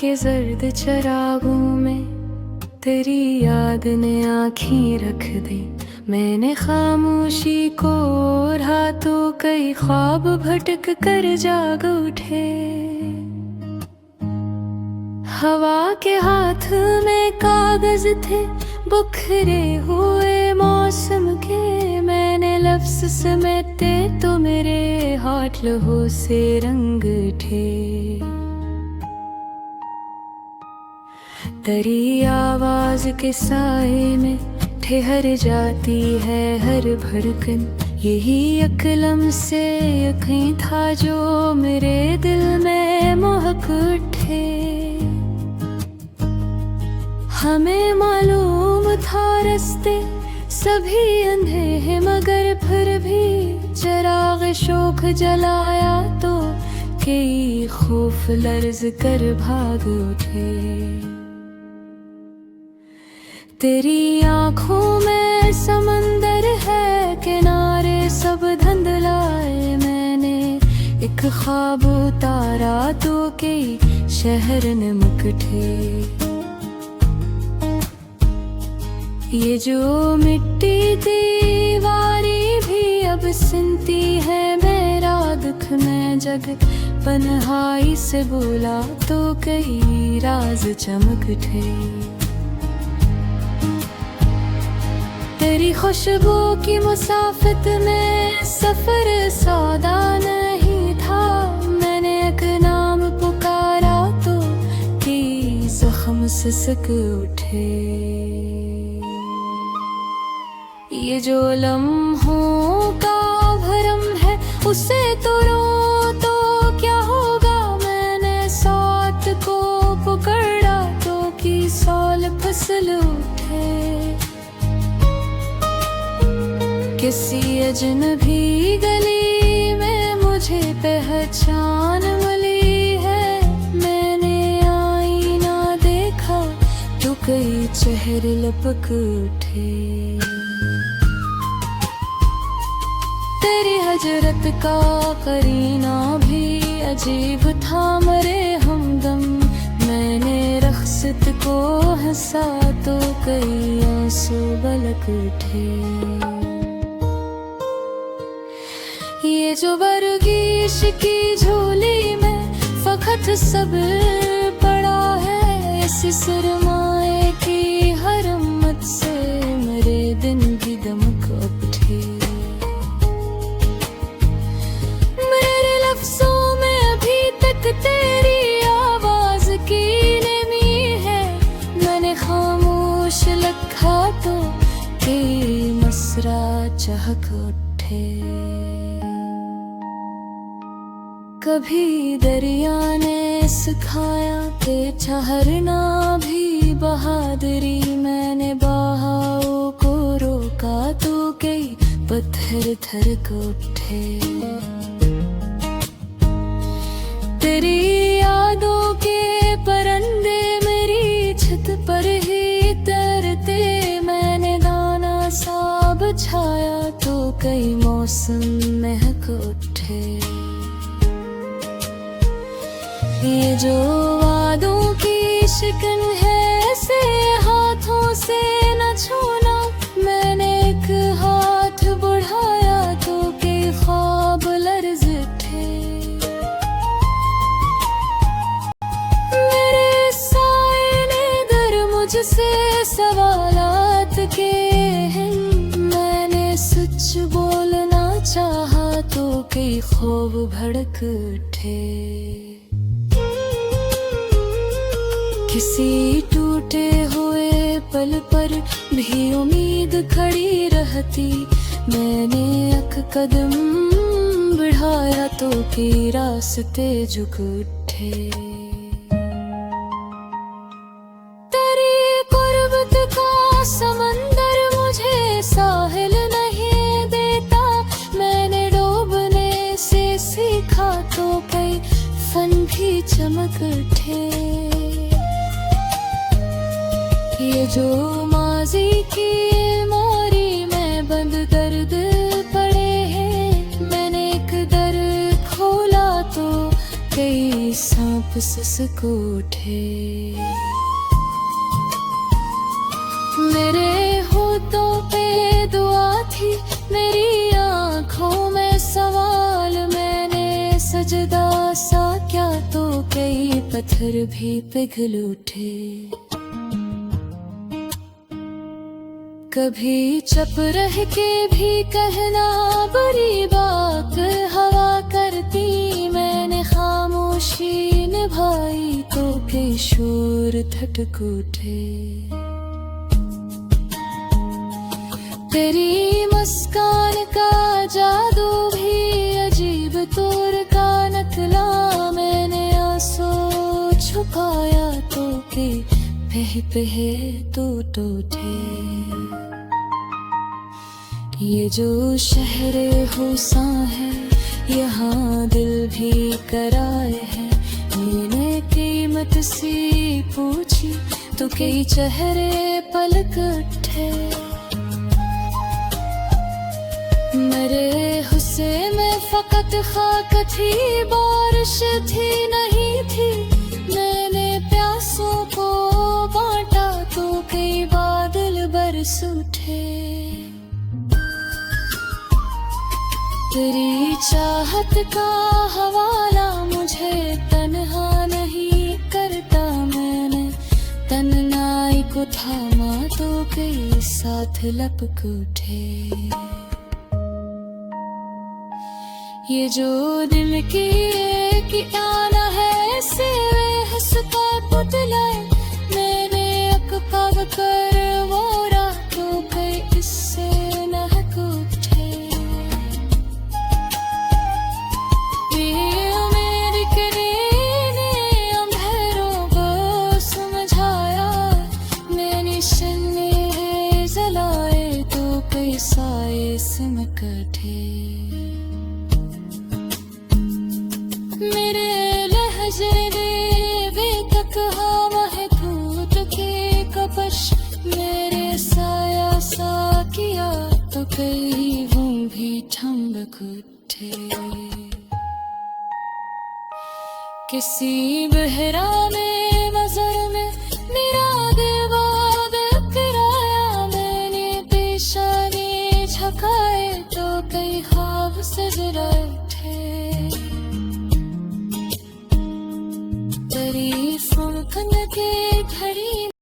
के जर्द चरागों में तेरी याद ने आँखें रख दी। मैंने खामोशी को ओढ़ा तो कई ख्वाब भटक कर जाग उठे। हवा के हाथ में कागज थे बिखरे हुए मौसम के। मैंने लफ्ज़ समेटे तो मेरे होठ लहू से रंग उठे। तेरी आवाज के साए में ठहर जाती है हर धड़कन। यही अकलम से यकीन था जो मेरे दिल में महक उठे। हमें मालूम था रास्ते सभी अंधे हैं मगर फिर भी चिराग शौक जलाया तो कई खौफ लर्ज कर भाग उठे। तेरी आँखों में समंदर है किनारे सब धुंधलाए। मैंने एक ख्वाब उतारा तो कई शहर नमक थे। ये जो मिट्टी दीवारी भी अब सुनती है मेरा दुख। मैं जग पनहाई से बोला तो कई राज चमक थे। तेरी खुशबू की मुसाफत में सफर सौदा नहीं था। मैंने एक नाम पुकारा तो कई जख्म सिसक उठे। ये जो लम्हों का भरम है उसे तोड़ो तो क्या होगा। मैंने साथ को पकड़ा तो की साल फसल उठे। किसी अजनबी गली में मुझे पहचान मिली है। मैंने आईना देखा तो कई चेहरे लपक उठे। तेरी हजरत का करीना भी अजीब था मरे हमदम। मैंने रख्सत को हंसा तो कई आंसू बलक उठे। ये जो बरगीश की झोली में फखत सब पड़ा है। इस सरमाए की हरमत से मेरे दिन भी दमक उठे। मेरे लफ्जों में अभी तक तेरी आवाज की नमी है। मैंने खामोश रखा तो कई मसरा चहक उठे। कभी दरिया ने सिखाया कि ठहरना भी बहादुरी। मैंने बहाव को रोका तो कई पत्थर थरक उठे। तेरी यादों के परंदे मेरी छत पर ही तैरते। मैंने दाना सा बिछाया तो कई मौसम महक उठे। ये जो वादों की शिकन है ऐसे हाथों से न छूना। मैंने एक हाथ बढ़ाया तो के ख्वाब लर्ज थे। मेरे साए ने दर मुझसे सवालात के हैं। मैंने सच बोलना चाहा तो कई ख्वाब भड़क उठे। किसी टूटे हुए पल पर भी उम्मीद खड़ी रहती। मैंने एक कदम बढ़ाया तो कई रास्ते झुक उठे। तेरी कुर्बत का समंदर मुझे साहिल नहीं देता। मैंने डूबने से सीखा तो कई फन भी चमक उठे। ये जो माजी की मोरी में बंद दर्द पड़े हैं। मैंने एक दर खोला तो कई सांप सांप सिसक उठे। मेरे होठों पे दुआ थी, मेरी आँखों में सवाल। मैंने सजदा सा क्या तो कई पत्थर भी पिघल उठे। कभी चुप रह के भी कहना बुरी बात हवा करती। मैंने खामोशी निभाई तो कई शोर ठटक उठे। तेरी मुस्कान का जादू भी अजीब तौर का निकला। मैंने आंसू छुपाया तो के पह टूट उठे। ये जो शहरे हुस्सा है, यहाँ दिल भी कराए है। मैंने कीमत सी पूछी तो कई चेहरे पलक उठे। मेरे हुस्से में फकत खाक थी, बारिश थी नहीं थी। मैंने प्यासों को बांटा तो कई बादल बरस उठे। तेरी चाहत का हवाला मुझे तन्हा नहीं करता। मैंने तन्हाई को थामा तो कई साथ लपक उठे। ये जो दिल की एक आना है, से हंसता पुतलाए। मैंने अकब कर वो रातों कई इससे नहक उठे। मेरी किरणें ने अंधेरों को समझाया। मैंने शन्ने जलाए तो कई साए सिमट उठे। मेरे लहजे दे तक हवा है टूट के कपश। मेरे साया सा किया तो कई वो भी ठंबक उठे। किसी बहरा में